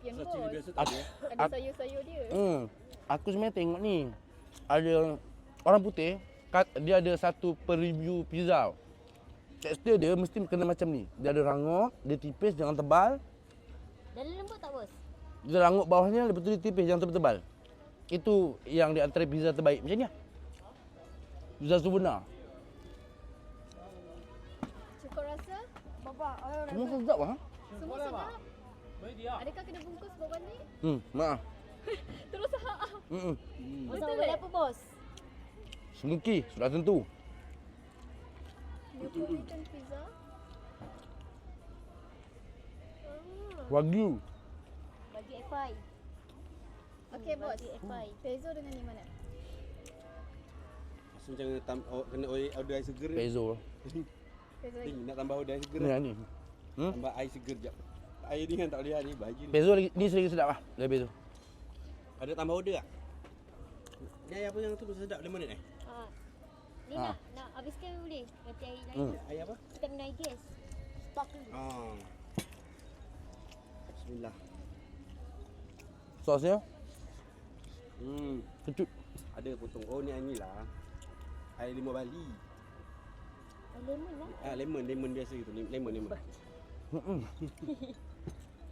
champion Rasa bos. cili biasa tak ada. Ada sayur-sayur dia. Aku sebenarnya tengok ni. Ada orang putih, dia ada satu per-review pizza. Tekstur dia mesti kena macam ni. Dia ada rangup, dia tipis, jangan tebal. Dalam lembut tak bos? Dia rangup bawahnya, lepas tu dia tipis, jangan tebal-tebal. Itu yang di antara pizza terbaik. Macam ni lah. Pizza sebenar. Cukup rasa? Bapa, Semua sedap lah. semua sedap. Adakah kena bungkus bawa balik? Maaf. Terus Bos Betul boleh tak? apa bos? Smoky, sudah tentu. Neapolitan pizza. Wagyu. Bagi FI. Okey bos. Bagi FI. Pezzo dengan ni mana? Rasa macam kena order air seger. Pezzo. Pezzo lagi. Nak tambah order air seger. Ni lah ni. Tambah air seger jap. Air ni kan tak boleh ni baju ni. Pezzo ni sedikit sedap lah. Dari Pezzo. Ada tambah order tak? Ni air apa yang tu sedap lemonade eh? Ni nak habiskan boleh? Ganti air lain. Air apa? Kita minum air gas. Stok dulu. Bismillah. Sosnya kecut. Ada potong. Oh ni air ni lah. Air limau Bali. Lemon lah. Lemon biasa gitu. Lemon.